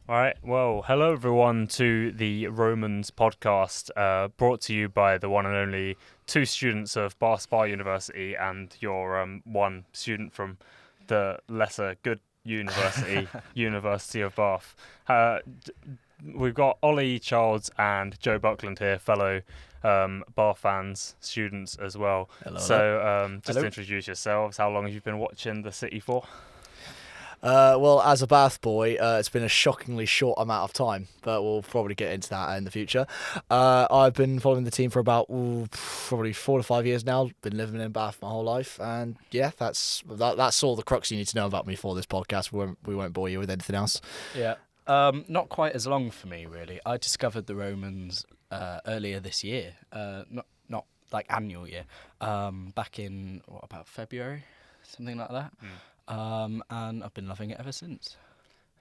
All right. Well, hello everyone to the Romans podcast, brought to you by the one and only two students of Bath Spa University and your one student from the lesser good university, University of Bath. We've got Ollie Childs and Joe Buckland here, fellow Bath fans, students as well. Hello. So just Hello. introduce yourselves. How long have you been watching the city for? Well, as a Bath boy, it's been a shockingly short amount of time, but we'll probably get into that in the future. I've been following the team for about probably 4 to 5 years now. Been living in Bath my whole life, and yeah, that's all the crux you need to know about me for this podcast. We won't bore you with anything else. Yeah, not quite as long for me really. I discovered the Romans earlier this year, not like annual year. Back in about February, something like that. And I've been loving it ever since.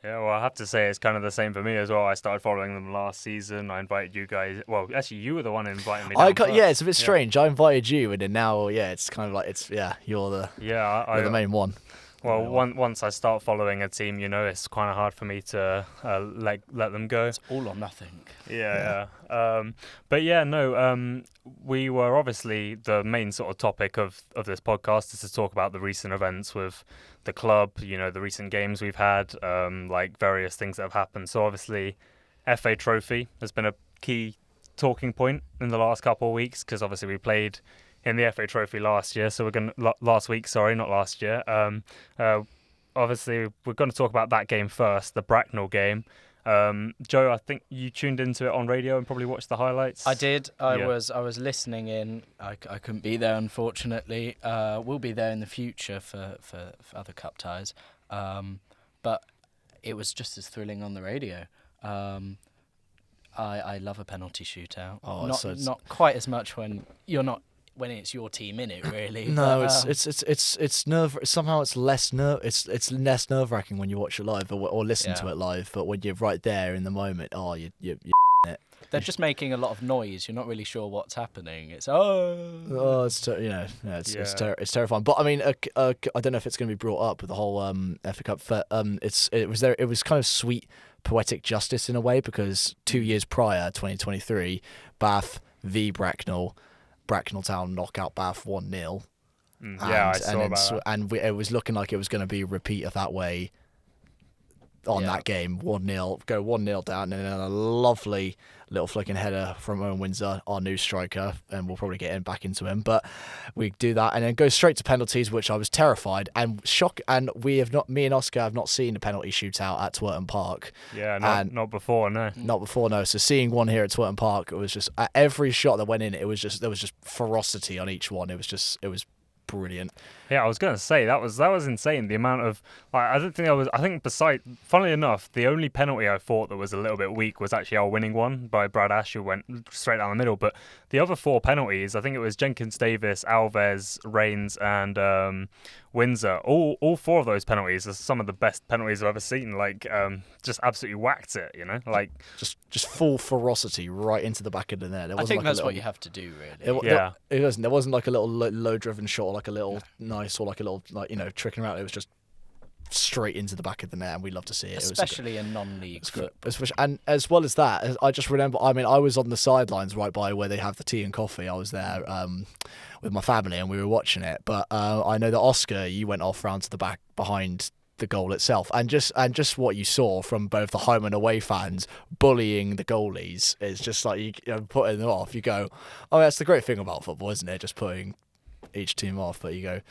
Yeah, well, I have to say it's kind of the same for me as well. I started following them last season. I invited you guys. Well, actually, you were the one who invited me down first. Yeah, it's a bit strange. I invited you, and then now, it's kind of like you're the the main one. Well, once I start following a team, it's kind of hard for me to let them go. It's all or nothing. Yeah. But yeah, no. We were obviously the main sort of topic of this podcast is to talk about the recent events with the club. The recent games we've had, like various things that have happened. So obviously, FA Trophy has been a key talking point in the last couple of weeks because obviously we played in the FA Trophy last year, so last week, not last year. Obviously, we're going to talk about that game first, the Bracknell game. Joe, I think you tuned into it on radio and probably watched the highlights. I did. I was listening in. I couldn't be there, unfortunately. We'll be there in the future for other cup ties. But it was just as thrilling on the radio. I love a penalty shootout. Not quite as much when it's your team in it, really. No, it's nerve. Somehow it's less less nerve wracking when you watch it live or listen to it live. But when you're right there in the moment, you're it. They're just making a lot of noise. You're not really sure what's happening. It's it's terrifying. But I mean, I don't know if it's going to be brought up with the whole FA Cup. It was kind of sweet poetic justice in a way because 2 years prior, 2023, Bath v Bracknell Town knock out Bath 1-0. I saw about that. And it was looking like it was going to be a repeat of that way on that game. 1-0, go 1-0 down, and then a lovely little flicking header from Owen Windsor, our new striker, and we'll probably get back into him. But we do that and then go straight to penalties, which I was terrified and shocked. And me and Oscar have not seen a penalty shootout at Twerton Park. Yeah, not before, no. Not before, no. So seeing one here at Twerton Park, it was just at every shot that went in, there was just ferocity on each one. It was brilliant. Yeah, I was going to say that was insane. The amount of I think besides, funnily enough, the only penalty I thought that was a little bit weak was actually our winning one by Brad Ash, who went straight down the middle. But the other 4 penalties, I think it was Jenkins Davis, Alves, Rains, and Windsor. All 4 of those penalties are some of the best penalties I've ever seen. Just absolutely whacked it. Just full ferocity right into the back of the net. I think that's what you have to do, really. It wasn't. There wasn't like a little low-driven shot, or like a little nice, or like a little tricking around. It was just straight into the back of the net, and we love to see it. Especially in non-league football. And as well as that, I just remember. I mean, I was on the sidelines right by where they have the tea and coffee. I was there with my family, and we were watching it. But I know that Oscar, you went off round to the back behind the goal itself, and just what you saw from both the home and away fans bullying the goalies is just like putting them off. You go, oh, that's the great thing about football, isn't it? Just putting each team off. But you go,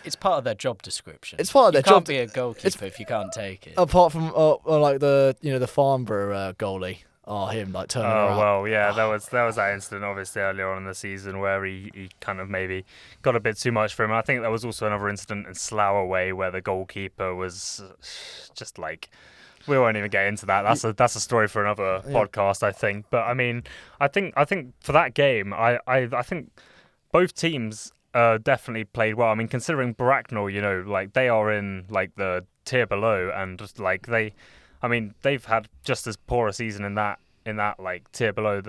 it's part of their job description. It's part of their job. You can't be a goalkeeper if you can't take it. Apart from like the Farnborough goalie. Him turning around. Oh well, yeah, there was that incident obviously earlier on in the season where he kind of maybe got a bit too much for him. I think there was also another incident in Slough away where the goalkeeper was just we won't even get into that. That's a story for another podcast, I think. But I mean, I think for that game, I think both teams definitely played well. I mean, considering Bracknell, they are in the tier below, and they've had just as poor a season in that tier below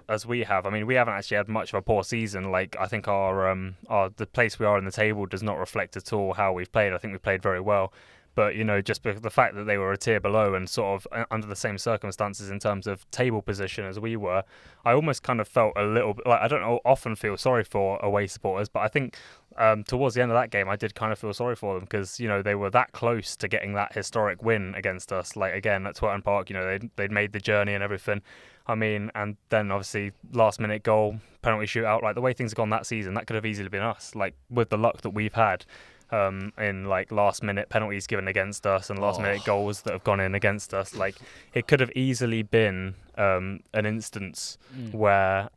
as we have. I mean, we haven't actually had much of a poor season. I think our the place we are in the table does not reflect at all how we've played. I think we played very well. But, just because the fact that they were a tier below and sort of under the same circumstances in terms of table position as we were, I almost kind of felt a little bit like, I don't often feel sorry for away supporters, but I think towards the end of that game, I did kind of feel sorry for them because, they were that close to getting that historic win against us. Like, again, at Twerton Park, they'd made the journey and everything. I mean, and then obviously last minute goal, penalty shootout, like the way things have gone that season, that could have easily been us. Like, with the luck that we've had in like last minute penalties given against us and last minute goals that have gone in against us, like it could have easily been an instance where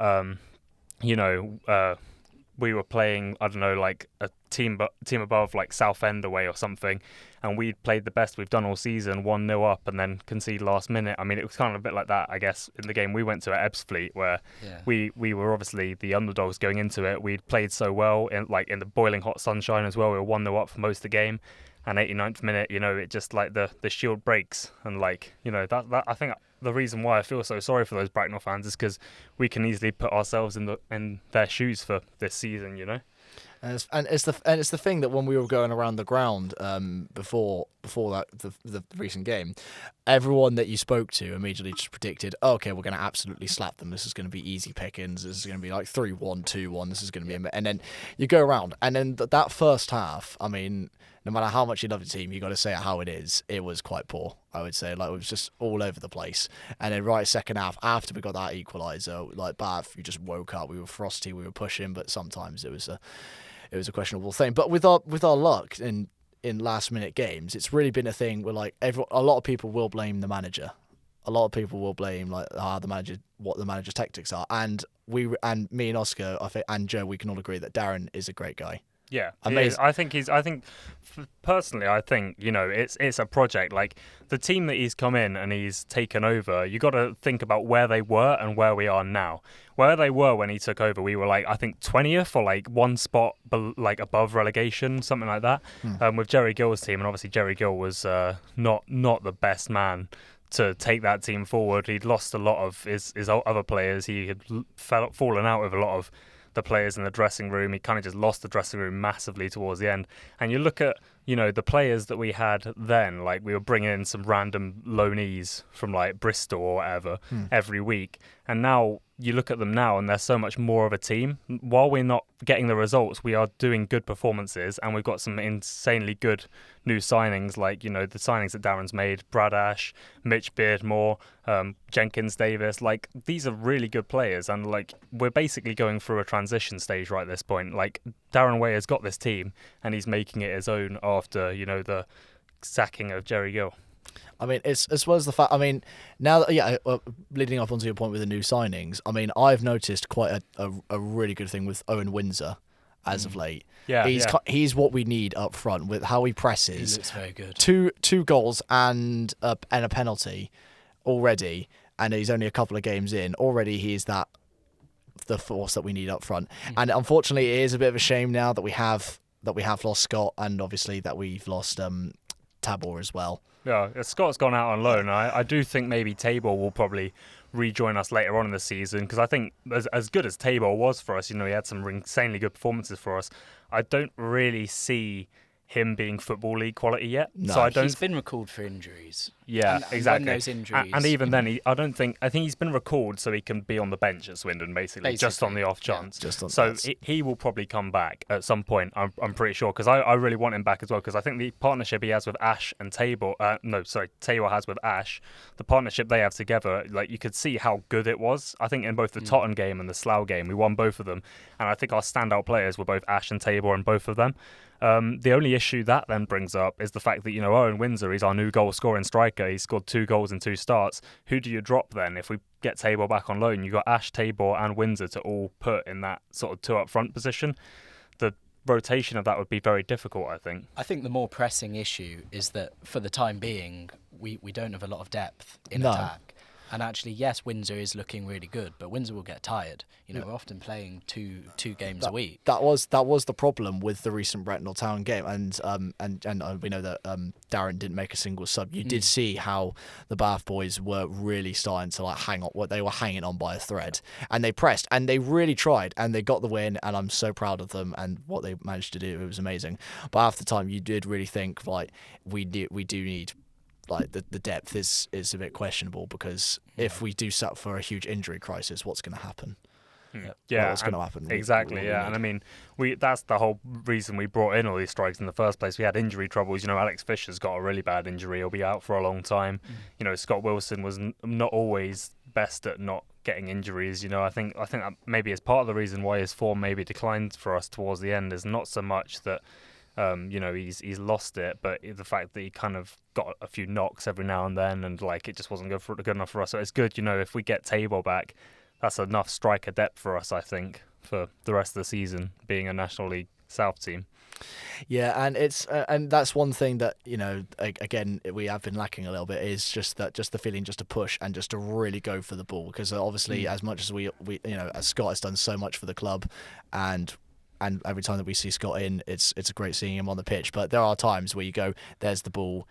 we were playing, I don't know, like a team above, like Southend away or something, and we'd played the best we've done all season, 1-0 up, and then concede last minute. I mean, it was kind of a bit like that, I guess, in the game we went to at Ebbsfleet, where we were obviously the underdogs going into it. We'd played so well, in the boiling hot sunshine as well. We were 1-0 up for most of the game, and 89th minute, it just like the shield breaks, and like, that I think the reason why I feel so sorry for those Bracknell fans is because we can easily put ourselves in their shoes for this season, And it's the thing that when we were going around the ground before that the recent game, everyone that you spoke to immediately just predicted, okay, we're going to absolutely slap them. This is going to be easy pickings. This is going to be like 3-1, 2-1. This is going to be, and then you go around, and then that first half, I mean, no matter how much you love the team, you got to say it how it is. It was quite poor, I would say. Like, it was just all over the place. And then right second half, after we got that equaliser, like Bath, you just woke up. We were frosty, we were pushing, but sometimes it was a questionable thing. But with our luck in last minute games, it's really been a thing where like a lot of people will blame the manager. A lot of people will blame like what the manager's tactics are. And me and Oscar, I think, and Joe, we can all agree that Darren is a great guy. Yeah, amazing. I think personally, it's a project. Like the team that he's come in and he's taken over, you got to think about where they were and where we are now. Where they were when he took over, we were like, I think 20th or like one spot like above relegation, something like that. With Jerry Gill's team, and obviously Jerry Gill was not the best man to take that team forward. He'd lost a lot of his other players. He had fallen out with a lot of the players in the dressing room. He kind of just lost the dressing room massively towards the end. And you look at, the players that we had then, like we were bringing in some random loanees from like Bristol or whatever every week. And now you look at them now and they're so much more of a team. While we're not getting the results, we are doing good performances, and we've got some insanely good new signings, like, the signings that Darren's made, Brad Ash, Mitch Beardmore, Jenkins Davis. Like, these are really good players, and like we're basically going through a transition stage right at this point. Like, Darren Way has got this team and he's making it his own after, the sacking of Jerry Gill. I mean, it's as well as the fact. I mean, now that leading up onto your point with the new signings. I mean, I've noticed quite a really good thing with Owen Windsor as of late. Yeah, he's what we need up front with how he presses. He looks very good. Two goals and a penalty already, and he's only a couple of games in. Already, he's the force that we need up front. And unfortunately, it is a bit of a shame now that we have lost Scott, and obviously that we've lost Tabor as well. Yeah, Scott's gone out on loan. I do think maybe Tabor will probably rejoin us later on in the season, because I think as good as Tabor was for us, he had some insanely good performances for us. I don't really see him being Football League quality yet. No, so He's been recalled for injuries. Yeah, and exactly. When those injuries, and even then, I think he's been recalled so he can be on the bench at Swindon, basically. Just on the off chance. Yeah, he will probably come back at some point. I'm pretty sure, because I really want him back as well, because I think the partnership he has with Ash and Tabor, Tabor has with Ash, the partnership they have together, like you could see how good it was. I think in both the Totton game and the Slough game, we won both of them, and I think our standout players were both Ash and Tabor in both of them. The only issue that then brings up is the fact that, Owen Windsor, he's our new goal-scoring striker. He's scored 2 goals in 2 starts. Who do you drop then? If we get Tabor back on loan, you've got Ash, Tabor and Windsor to all put in that sort of 2 up front position. The rotation of that would be very difficult, I think. I think the more pressing issue is that for the time being, we don't have a lot of depth in No. attack. And actually, yes, Windsor is looking really good, but Windsor will get tired. We're often playing two games a week. That was the problem with the recent Bracknell Town game, and we know that Darren didn't make a single sub. You did see how the Bath boys were really starting to hang on. What they were hanging on by a thread, and they pressed, and they really tried, and they got the win. And I'm so proud of them and what they managed to do. It was amazing. But after time, you did really think we do need. The depth is a bit questionable, because if we do set for a huge injury crisis, what's going to happen? Yeah, what's going to happen? Exactly. Yeah, and I mean, that's the whole reason we brought in all these strikers in the first place. We had injury troubles. Alex Fisher's got a really bad injury; he'll be out for a long time. Scott Wilson was not always best at not getting injuries. I think that maybe is part of the reason why his form maybe declined for us towards the end. Is not so much that. He's lost it, but the fact that he kind of got a few knocks every now and then, and it just wasn't good enough for us. So it's good, if we get Tabor back, that's enough striker depth for us, I think, for the rest of the season, being a National League South team. Yeah, and it's and that's one thing that again we have been lacking a little bit, is just the feeling just to push and just to really go for the ball, because obviously as much as we as Scott has done so much for the club, and every time that we see Scott in, it's great seeing him on the pitch. But there are times where you go, there's the ball,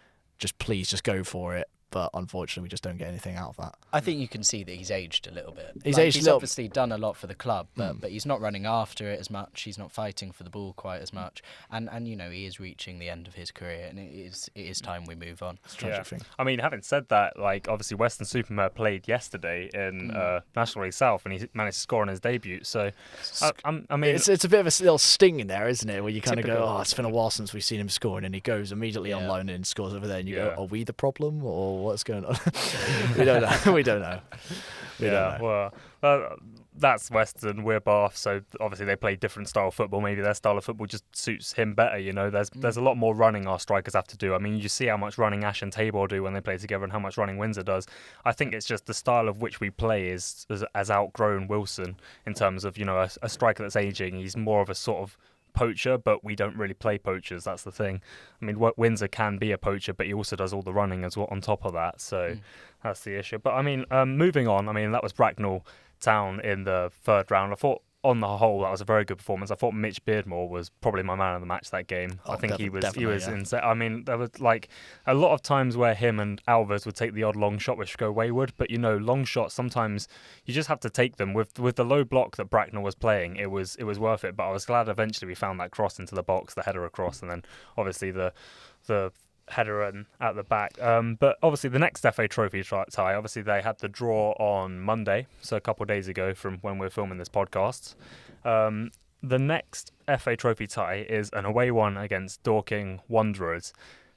please just go for it. But unfortunately, we just don't get anything out of that. I think you can see that he's aged a little bit. He's obviously done a lot for the club, but he's not running after it as much. He's not fighting for the ball quite as much, and he is reaching the end of his career, and it is time we move on. It's a tragic thing. I mean, having said that, obviously Western-super-Mare played yesterday in National League South, and he managed to score on his debut. So, I mean, it's a bit of a little sting in there, isn't it? Where you kind of go, it's been a while since we've seen him score, and then he goes immediately on loan and scores over there, and you go, are we the problem, or what's going on? We don't know. We don't know. Well, that's Western. We're Bath, so obviously they play different style of football. Maybe their style of football just suits him better. There's a lot more running our strikers have to do. I mean, you see how much running Ash and Tabor do when they play together, and how much running Windsor does. I think it's just the style of which we play is outgrown Wilson in terms of a striker that's aging. He's more of a sort of poacher, but we don't really play poachers. That's the thing. I mean, Windsor can be a poacher, but he also does all the running as well on top of that. So that's the issue. But I mean, moving on. I mean, that was Bracknell Town in the third round. I thought, on the whole, that was a very good performance. I thought Mitch Beardmore was probably my man of the match that game. I think he was insane. I mean, there was a lot of times where him and Alves would take the odd long shot which go wayward, but long shots sometimes you just have to take them. With the low block that Bracknell was playing, it was worth it. But I was glad eventually we found that cross into the box, the header across, and then obviously the header and at the back. But obviously the next FA Trophy tie, obviously they had the draw on Monday, so a couple of days ago from when we're filming this podcast. The next FA Trophy tie is an away one against Dorking Wanderers.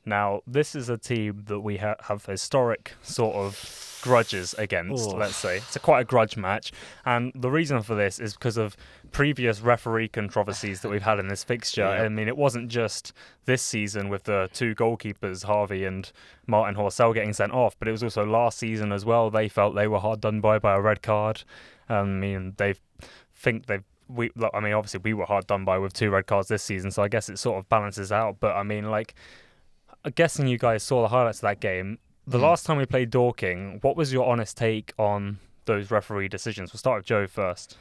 Now, this is a team that we have historic sort of grudges against, let's say. It's quite a grudge match. And the reason for this is because of previous referee controversies that we've had in this fixture. Yeah. I mean, it wasn't just this season with the two goalkeepers, Harvey and Martin Horsell, getting sent off, but it was also last season as well. They felt they were hard done by a red card. I mean, obviously we were hard done by with 2 red cards this season, so I guess it sort of balances out. But I mean, I'm guessing you guys saw the highlights of that game. The last time we played Dorking, what was your honest take on those referee decisions? We'll start with Joe first.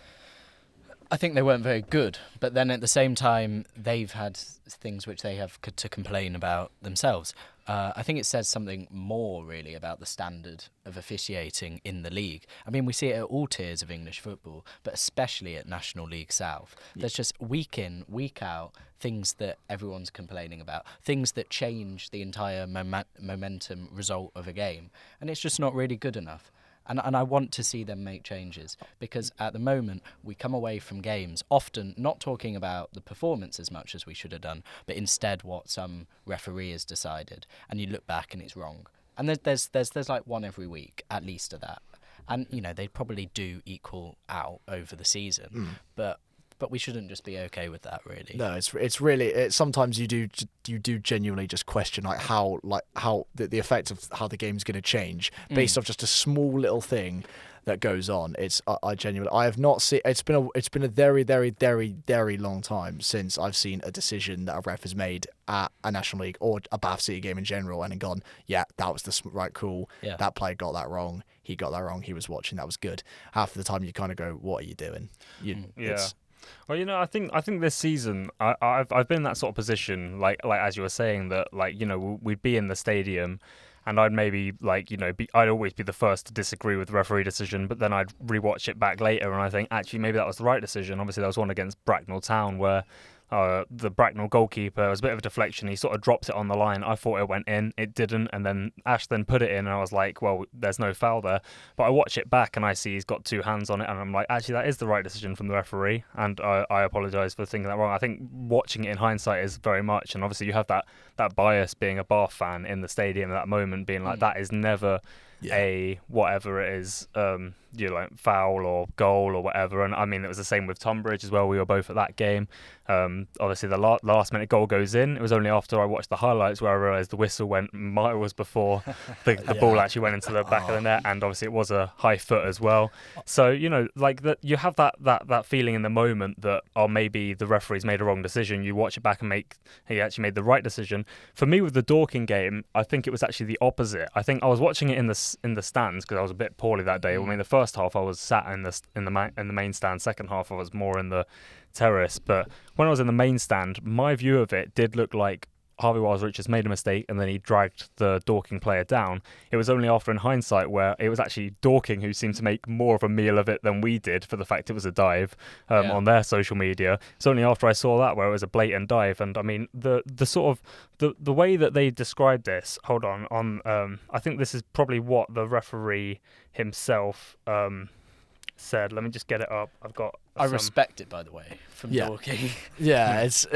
I think they weren't very good, but then at the same time, they've had things which they have to complain about themselves. I think it says something more, really, about the standard of officiating in the league. I mean, we see it at all tiers of English football, but especially at National League South. There's just week in, week out, things that everyone's complaining about, things that change the entire momentum result of a game, and it's just not really good enough. And I want to see them make changes, because at the moment we come away from games often not talking about the performance as much as we should have done, but instead what some referee has decided, and you look back and it's wrong. And there's like one every week at least of that, and they probably do equal out over the season, but we shouldn't just be okay with that, really. No, it's really sometimes you do genuinely just question how the effect of how the game's going to change based off just a small little thing that goes on. It's I genuinely I have not seen. It's been a very very very very long time since I've seen a decision that a ref has made at a National League or a Bath City game in general and gone, yeah, that was the right call. Yeah. That player got that wrong. He got that wrong. He was watching. That was good. Half of the time you kind of go, what are you doing? Yeah. Well, I think this season I've been in that sort of position, like as you were saying, that like we'd be in the stadium, and I'd maybe I'd always be the first to disagree with the referee decision, but then I'd rewatch it back later and I think actually maybe that was the right decision. Obviously there was one against Bracknell Town where the Bracknell goalkeeper, it was a bit of a deflection, he sort of dropped it on the line. I thought it went in, it didn't, and then Ash then put it in and I was like, well, there's no foul there. But I watch it back and I see he's got two hands on it and I'm like, actually that is the right decision from the referee, and I apologise for thinking that wrong. I think watching it in hindsight is very much, and obviously you have that bias being a Bath fan in the stadium at that moment being like, that is never a whatever it is, foul or goal or whatever. And I mean it was the same with Tunbridge as well. We were both at that game. Obviously the last minute goal goes in. It was only after I watched the highlights where I realised the whistle went miles before the ball actually went into the back of the net, and obviously it was a high foot as well. So that you have that feeling in the moment that maybe the referee's made a wrong decision. You watch it back and he actually made the right decision. For me with the Dorking game, I think it was actually the opposite. I think I was watching it in the stands because I was a bit poorly that day. I mean the first half I was sat in the main stand. Second half I was more in the terrace. But when I was in the main stand, my view of it did look like Harvey Wiles-Richards made a mistake and then he dragged the Dorking player down. It was only after in hindsight where it was actually Dorking who seemed to make more of a meal of it than we did for the fact it was a dive on their social media. It's only after I saw that where it was a blatant dive. And I mean the sort of the way that they described this, hold on I think this is probably what the referee himself said. Let me just get it up. I respect it, by the way, from Dorking. Yeah, it's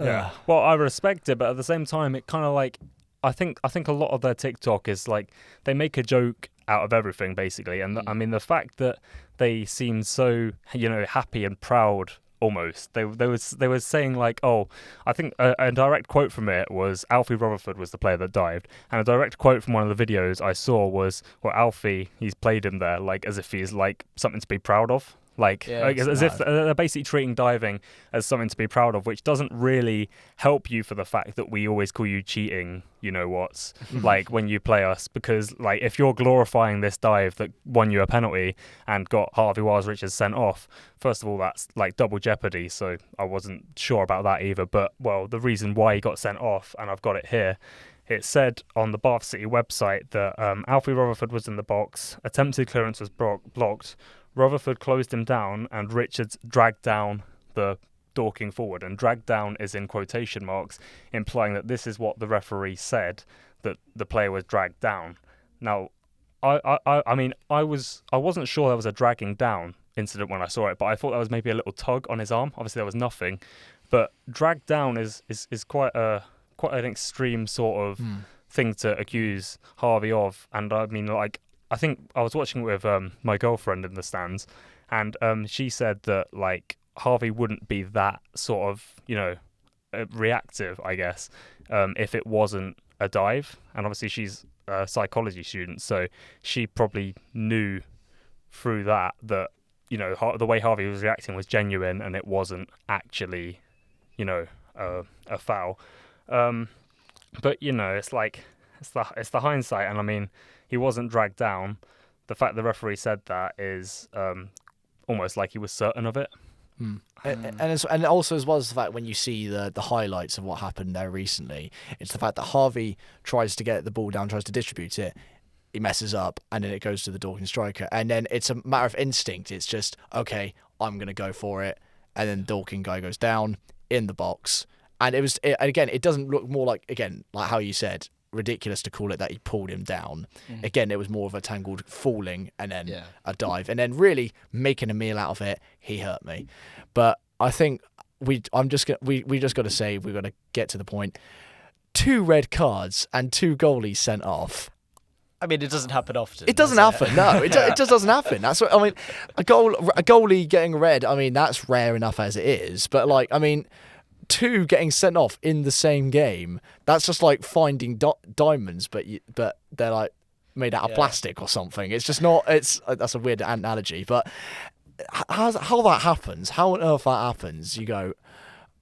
yeah. Well, I respect it, but at the same time, it kind of like I think a lot of their TikTok is like they make a joke out of everything basically, and I mean the fact that they seem so happy and proud. Almost, they were saying like, oh, I think a direct quote from it was Alfie Rutherford was the player that dived, and a direct quote from one of the videos I saw was, well, Alfie, he's played him there like as if he's like something to be proud of. As if they're basically treating diving as something to be proud of, which doesn't really help you for the fact that we always call you cheating, like when you play us, because like if you're glorifying this dive that won you a penalty and got Harvey Wiles-Richards sent off, first of all, that's like double jeopardy, so I wasn't sure about that either. But, well, the reason why he got sent off, and I've got it here, it said on the Bath City website that Alfie Rutherford was in the box, attempted clearance was blocked, Rutherford closed him down and Richards dragged down the Dorking forward. And dragged down is in quotation marks, implying that this is what the referee said, that the player was dragged down. Now, I mean, I wasn't sure there was a dragging down incident when I saw it, but I thought that was maybe a little tug on his arm. Obviously, there was nothing. But dragged down is quite an extreme sort of thing to accuse Harvey of. And I mean, like, I think I was watching it with my girlfriend in the stands, and she said that like Harvey wouldn't be that sort of reactive, I guess, if it wasn't a dive. And obviously she's a psychology student, so she probably knew through that the way Harvey was reacting was genuine and it wasn't actually a foul. But it's like it's the hindsight, and I mean, he wasn't dragged down. The fact the referee said that is almost like he was certain of it. And also as well as the fact when you see the highlights of what happened there recently, it's the fact that Harvey tries to get the ball down, tries to distribute it, he messes up, and then it goes to the Dorking striker, and then it's a matter of instinct. It's just, okay, I'm gonna go for it, and then Dorking guy goes down in the box, and again, it doesn't look more like how you said, ridiculous to call it that he pulled him down. Again, it was more of a tangled falling and then a dive, and then really making a meal out of it. He hurt me, but I think we just got to say we've got to get to the point. 2 red cards and 2 goalies sent off. I mean, it doesn't happen often. It doesn't happen. No, it just doesn't happen. That's what I mean. A goalie getting red. I mean, that's rare enough as it is. But like, I mean, 2 getting sent off in the same game. That's just like finding diamonds. But they're like, made out of Yeah. plastic or something. It's just not. That's a weird analogy, but how that happens, how on earth that happens, you go,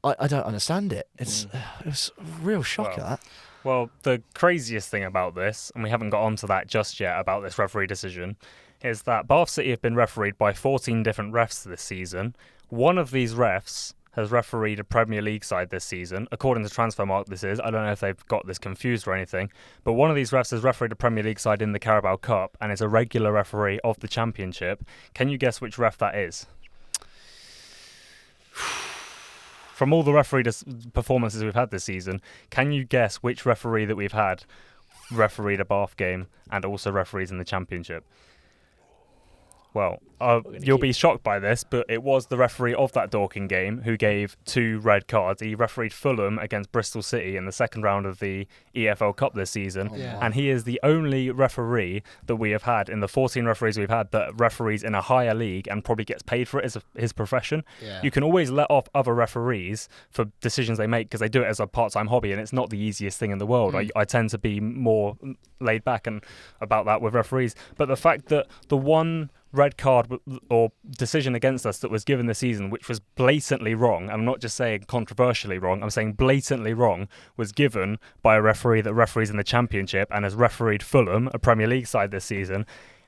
I don't understand it. It's a real shocker. Well, Well, the craziest thing about this, and we haven't got onto that just yet about this referee decision, is that Bath City have been refereed by 14 different refs this season. One of these refs has refereed a Premier League side this season. According to Transfermarkt, this is. I don't know if they've got this confused or anything, but one of these refs has refereed a Premier League side in the Carabao Cup and is a regular referee of the Championship. Can you guess which ref that is? From all the referee performances we've had this season, can you guess which referee that we've had refereed a Bath game and also referees in the Championship? Well, you'll be shocked by this, but it was the referee of that Dorking game who gave 2 red cards. He refereed Fulham against Bristol City in the second round of the EFL Cup this season, and he is the only referee that we have had in the 14 referees we've had that referees in a higher league and probably gets paid for it as his profession. Yeah. You can always let off other referees for decisions they make because they do it as a part-time hobby, and it's not the easiest thing in the world. I tend to be more laid back and about that with referees, but the fact that the one red card or decision against us that was given this season, which was blatantly wrong, I'm not just saying controversially wrong, I'm saying blatantly wrong, was given by a referee that referees in the Championship and has refereed Fulham, a Premier League side this season,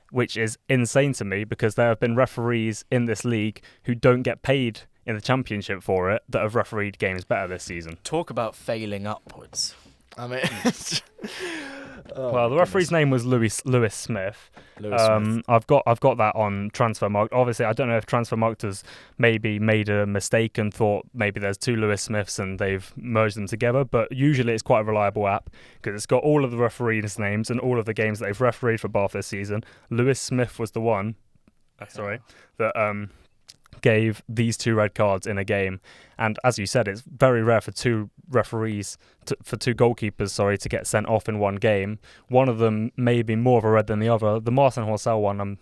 which is insane to me because there have been referees in this league who don't get paid in the Championship for it that have refereed games better this season. Talk about failing upwards. I mean, well, the referee's name was Lewis Smith. Smith. I've got that on Transfermarkt. Obviously, I don't know if Transfermarkt has maybe made a mistake and thought maybe there's 2 Lewis Smiths and they've merged them together. But usually, it's quite a reliable app because it's got all of the referees' names and all of the games that they've refereed for Bath this season. Lewis Smith was the one. That gave these 2 red cards in a game, and as you said, it's very rare for 2 referees for 2 goalkeepers to get sent off in one game. One of them may be more of a red than the other. The Martin Horsell one,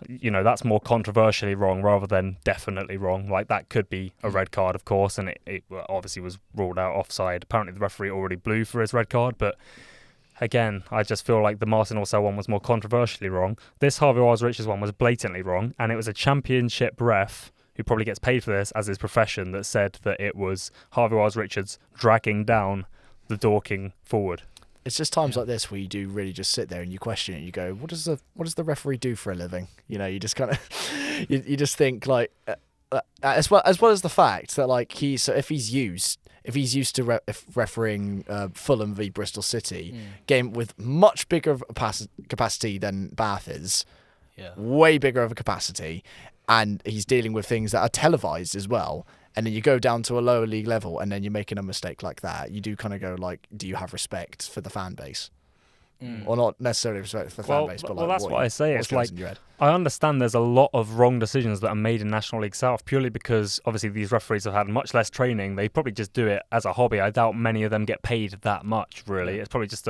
that's more controversially wrong rather than definitely wrong. Like, that could be a red card, of course, and it obviously was ruled out offside. Apparently the referee already blew for his red card, but again, I just feel like the Martin Horsell one was more controversially wrong. This Harvey Wiles-Richards one was blatantly wrong, and it was a Championship ref who probably gets paid for this as his profession that said that it was Harvey Wiles-Richards dragging down the Dorking forward. It's just times like this where you do really just sit there and you question it and you go, what does the referee do for a living? You just kind of you just think like as well as the fact that like if he's used to refereeing Fulham v Bristol City, game with much bigger of a capacity than Bath is, way bigger of a capacity, and he's dealing with things that are televised as well, and then you go down to a lower league level and then you're making a mistake like that, you do kind of go like, do you have respect for the fan base? Or not necessarily respect for the fan base, but like, that's what I say. It's like, in your head? I understand there's a lot of wrong decisions that are made in National League South purely because obviously these referees have had much less training. They probably just do it as a hobby. I doubt many of them get paid that much, really. It's probably just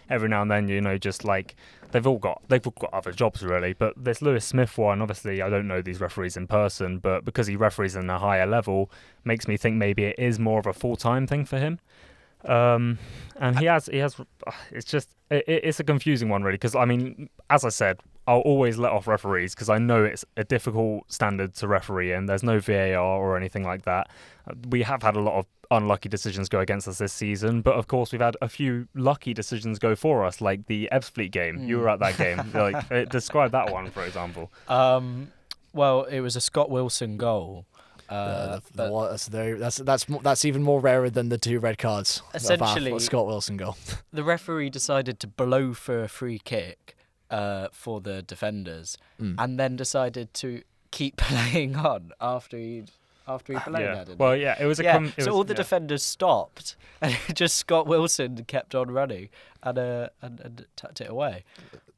every now and then, just like they've all got other jobs, really. But this Lewis Smith one, obviously, I don't know these referees in person, but because he referees in a higher level, makes me think maybe it is more of a full-time thing for him. And he has. It's just it's a confusing one, really, because I mean, as I said, I'll always let off referees because I know it's a difficult standard to referee, and there's no VAR or anything like that. We have had a lot of unlucky decisions go against us this season, but of course we've had a few lucky decisions go for us, like the Ebbsfleet game. You were at that game. Describe that one, for example. Well, it was a Scott Wilson goal. That's even more rarer than the 2 red cards. Essentially, Scott Wilson goal. The referee decided to blow for a free kick for the defenders, and then decided to keep playing on after he played that. It was so all the defenders stopped, and just Scott Wilson kept on running and tucked it away.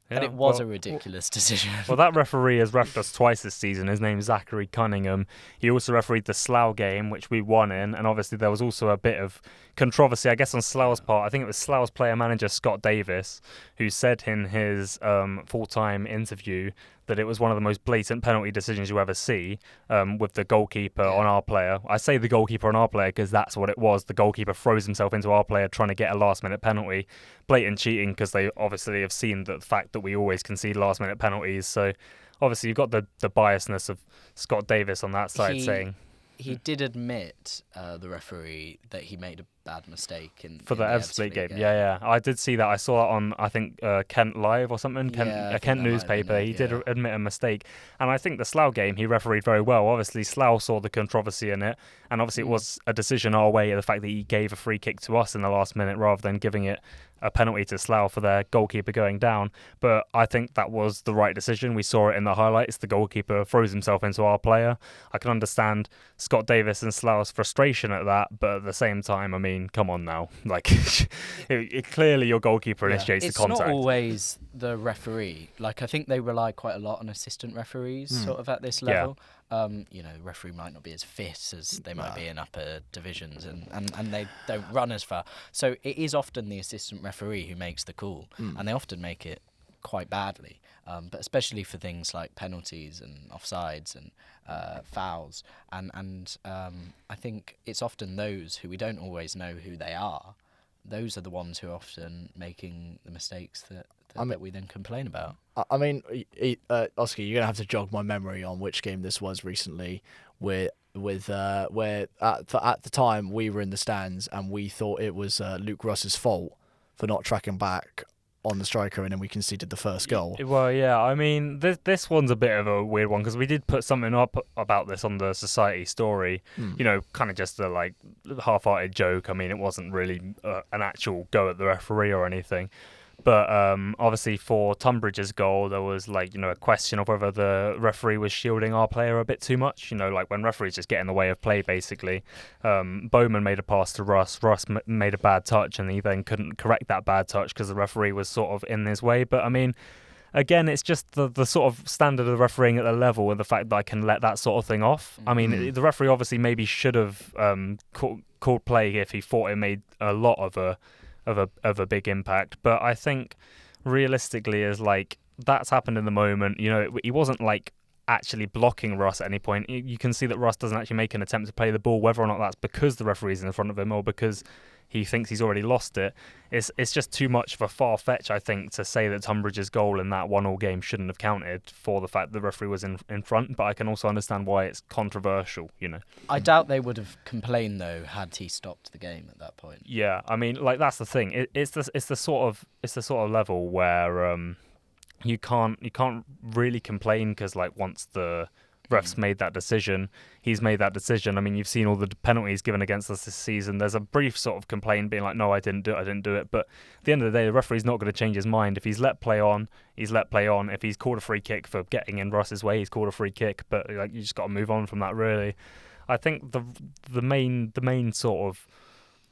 And it was a ridiculous decision. Well, that referee has refereed us twice this season. His name's Zachary Cunningham. He also refereed the Slough game, which we won in. And obviously there was also a bit of controversy, I guess, on Slough's part. I think it was Slough's player manager, Scott Davis, who said in his full-time interview that it was one of the most blatant penalty decisions you ever see, with the goalkeeper on our player. I say the goalkeeper on our player because that's what it was. The goalkeeper throws himself into our player trying to get a last-minute penalty. Blatant cheating because they obviously have seen the fact that we always concede last-minute penalties. So obviously you've got the biasness of Scott Davis on that side saying... He did admit, the referee, that he made a bad mistake for the Ebbsfleet game. Yeah, I did see that. I saw it on, I think, Kent Live or something, a Kent newspaper. He did admit a mistake. And I think the Slough game, he refereed very well. Obviously, Slough saw the controversy in it, and obviously it was a decision our way, the fact that he gave a free kick to us in the last minute rather than giving it a penalty to Slough for their goalkeeper going down. But I think that was the right decision. We saw it in the highlights. The goalkeeper throws himself into our player. I can understand Scott Davis and Slough's frustration at that, but at the same time, I mean, come on now. Like, clearly your goalkeeper initiates the contact. It's not always the referee. Like, I think they rely quite a lot on assistant referees sort of at this level. The referee might not be as fit as they might be in upper divisions, and they don't run as far. So it is often the assistant referee who makes the call, and they often make it quite badly. But especially for things like penalties and offsides and fouls, and I think it's often those who we don't always know who they are. Those are the ones who are often making the mistakes that we then complain about. I mean, Oscar, you're gonna have to jog my memory on which game this was recently, where at the time we were in the stands and we thought it was Luke Russ's fault for not tracking back on the striker, and then we conceded the first goal. Well, yeah, I mean, this one's a bit of a weird one because we did put something up about this on the Society story, kind of just a half-hearted joke. I mean, it wasn't really an actual go at the referee or anything. But obviously for Tunbridge's goal, there was a question of whether the referee was shielding our player a bit too much. When referees just get in the way of play, basically. Bowman made a pass to Russ. Russ made a bad touch, and he then couldn't correct that bad touch because the referee was sort of in his way. But I mean, again, it's just the sort of standard of refereeing at the level and the fact that I can let that sort of thing off. I mean, the referee obviously maybe should have called play if he thought it made a lot of a big impact, but I think realistically is that's happened in the moment. He wasn't actually blocking Russ at any point. You can see that Russ doesn't actually make an attempt to play the ball, whether or not that's because the referee's in front of him or because he thinks he's already lost it. It's just too much of a far fetch, I think, to say that Tunbridge's goal in that 1-1 game shouldn't have counted for the fact the referee was in front, but I can also understand why it's controversial, I doubt they would have complained though had he stopped the game at that point. Yeah, I mean, that's the thing. It's the sort of level where you can't really complain because once the ref's made that decision, he's made that decision. I mean, you've seen all the penalties given against us this season. There's a brief sort of complaint being no, I didn't do it. But at the end of the day, the referee's not going to change his mind. If he's let play on, he's let play on. If he's called a free kick for getting in Russ's way, he's called a free kick. But you just got to move on from that, really. I think the main sort of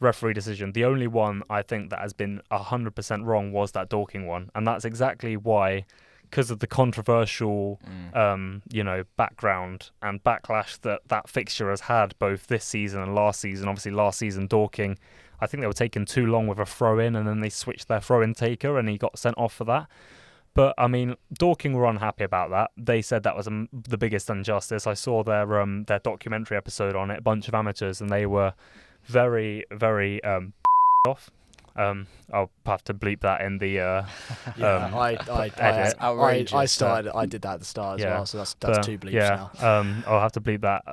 referee decision, the only one I think that has been 100% wrong was that Dorking one, and that's exactly why, because of the controversial background and backlash that fixture has had both this season and last season. Obviously last season Dorking, I think they were taking too long with a throw-in, and then they switched their throw-in taker and he got sent off for that. But I mean, Dorking were unhappy about that. They said that was the biggest injustice. I saw their documentary episode on it, a bunch of amateurs, and they were very, very off. I'll have to bleep that in the edit. I did that at the start as well, so that's two bleeps now. I'll have to bleep that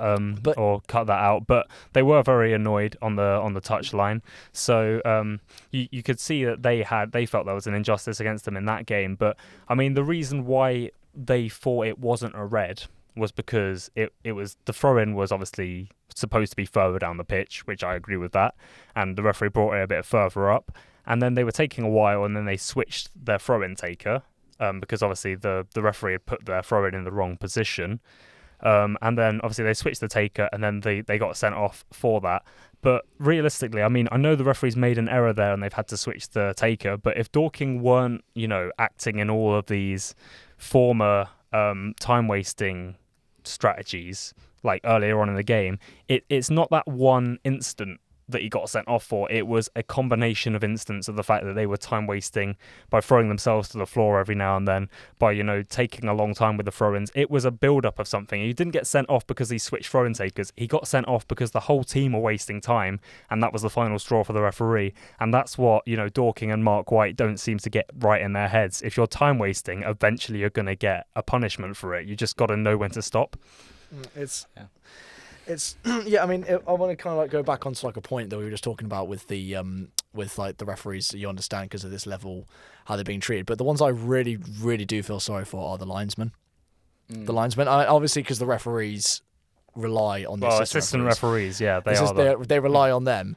or cut that out. But they were very annoyed on the touchline. So you could see that they felt there was an injustice against them in that game. But I mean, the reason why they thought it wasn't a red was because it was the throw-in was obviously supposed to be further down the pitch, which I agree with that, and the referee brought it a bit further up, and then they were taking a while, and then they switched their throw-in taker because obviously the referee had put their throw-in in the wrong position, and then obviously they switched the taker, and then they got sent off for that. But realistically, I mean, I know the referee's made an error there and they've had to switch the taker, but if Dorking weren't acting in all of these former time-wasting strategies earlier on in the game, it's not that one instant that he got sent off for. It was a combination of instances of the fact that they were time wasting by throwing themselves to the floor every now and then, by, you know, taking a long time with the throw-ins. It was a build-up of something. He didn't get sent off because he switched throw-in takers. He got sent off because the whole team were wasting time, and that was the final straw for the referee. And that's what, you know, Dorking and Marc White don't seem to get right in their heads. If you're time wasting, eventually you're going to get a punishment for it. You just got to know when to stop. It's yeah. I mean, I want to kind of like go back onto like a point that we were just talking about with the like the referees. You understand because of this level how they're being treated, but the ones I really do feel sorry for are the linesmen. The linesmen, obviously, because the referees rely on the assistant referees. Yeah, they rely on them.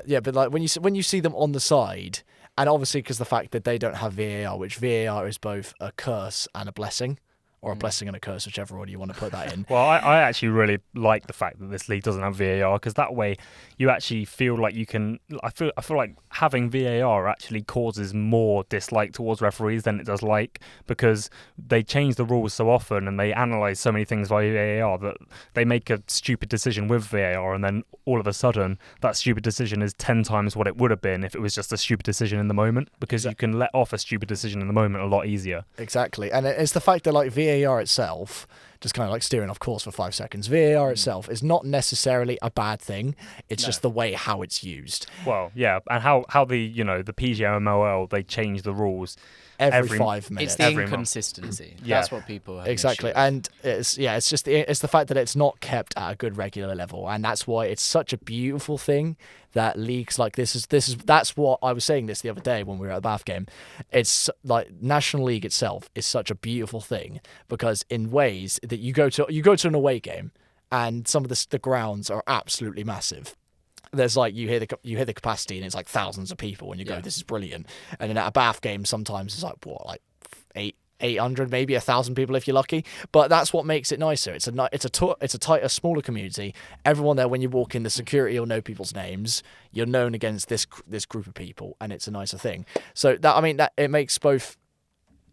Yeah, but like when you see them on the side, and obviously because the fact that they don't have VAR, which VAR is both a curse and a blessing. Or a blessing and a curse, whichever order you want to put that in. Well, I actually really like the fact that this league doesn't have VAR, because that way you actually feel like you can. I feel like having VAR actually causes more dislike towards referees than it does like, because they change the rules so often and they analyse so many things by VAR that they make a stupid decision with VAR, and then all of a sudden that stupid decision is 10 times what it would have been if it was just a stupid decision in the moment, because you can let off a stupid decision in the moment a lot easier. Exactly, and it's the fact that like VAR itself, just kind of like steering off course for 5 seconds, VAR itself is not necessarily a bad thing. It's just the way how it's used. Well, yeah, and how the, you know, the PGMOL, they change the rules every 5 minutes. It's the inconsistency. That's what people have exactly, and it's the fact that it's not kept at a good regular level, and that's why it's such a beautiful thing that leagues like that's what I was saying this the other day when we were at the Bath game. It's like National League itself is such a beautiful thing, because in ways that you go to an away game and some of the grounds are absolutely massive. There's like you hear the capacity and it's like thousands of people, and you go, this is brilliant. And then at a Bath game sometimes it's like 800, maybe 1,000 people if you're lucky. But that's what makes it nicer. It's a tighter, smaller community. Everyone there, when you walk in, the security will know people's names. You're known against this group of people, and it's a nicer thing. So that it makes both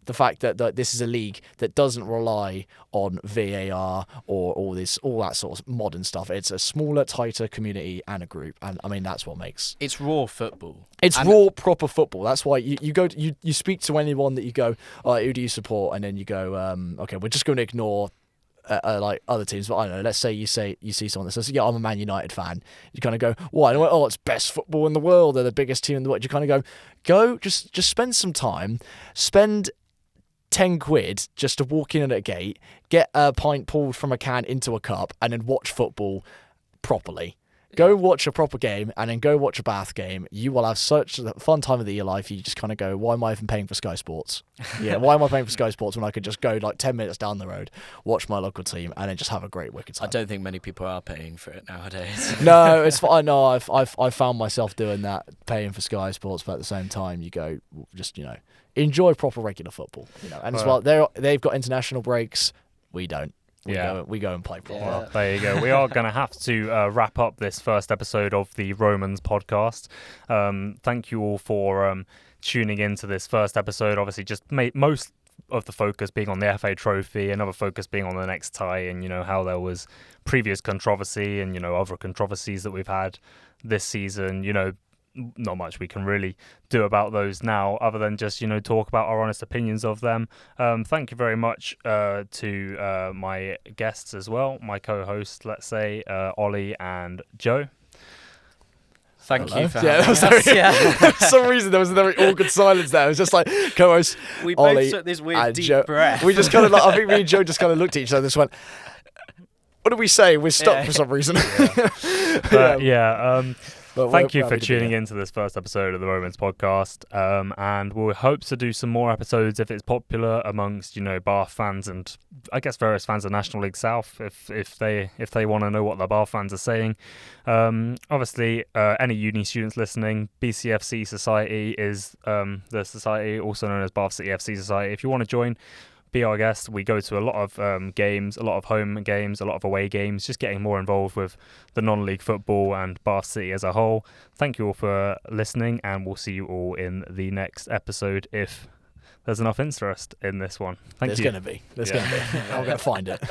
the fact that this is a league that doesn't rely on VAR or all that sort of modern stuff. It's a smaller, tighter community and a group, and I mean that's what makes it's raw football. It's raw, proper football. That's why you speak to anyone that you go, who do you support, and then you go, okay, we're just going to ignore like other teams. But I don't know. Let's say you see someone that says, yeah, I'm a Man United fan. You kind of go, why? Oh, it's best football in the world. They're the biggest team in the world. You kind of go, just spend some time, spend 10 quid just to walk in at a gate, get a pint pulled from a can into a cup, and then watch football properly. Go watch a proper game, and then go watch a Bath game. You will have such a fun time of your life. You just kind of go, why am I even paying for Sky Sports? Yeah, why am I paying for Sky Sports when I could just go like 10 minutes down the road, watch my local team, and then just have a great wicked time? I don't think many people are paying for it nowadays. No, it's fine. No, I've found myself doing that, paying for Sky Sports, but at the same time, you go, just, enjoy proper regular football. And as well, they've got international breaks. We don't. We go and play proper. Well, there you go. We are going to have to wrap up this first episode of the Romans podcast. Thank you all for tuning into this first episode. Obviously, just most of the focus being on the FA Trophy, another focus being on the next tie, and how there was previous controversy and other controversies that we've had this season. Not much we can really do about those now, other than just talk about our honest opinions of them. Thank you very much to my guests as well, my co-hosts, let's say Ollie and Joe. Thank you for For some reason there was a very awkward silence there. It was just like co-host we Ollie both took this weird deep Joe. breath. We just kind of I think me and Joe just kind of looked at each other and just went, what did we say? We're stuck for some reason. But thank you for tuning into this first episode of the Romans podcast, and we'll hope to do some more episodes if it's popular amongst Bath fans and I guess various fans of National League South if they want to know what the Bath fans are saying. Obviously, any uni students listening, BCFC Society is the society, also known as Bath City FC Society. If you want to join, be our guest. We go to a lot of games, a lot of home games, a lot of away games, just getting more involved with the non-league football and Bath City as a whole. Thank you all for listening, and we'll see you all in the next episode if there's enough interest in this one. Thank you. There's going to be. I'm going to find it.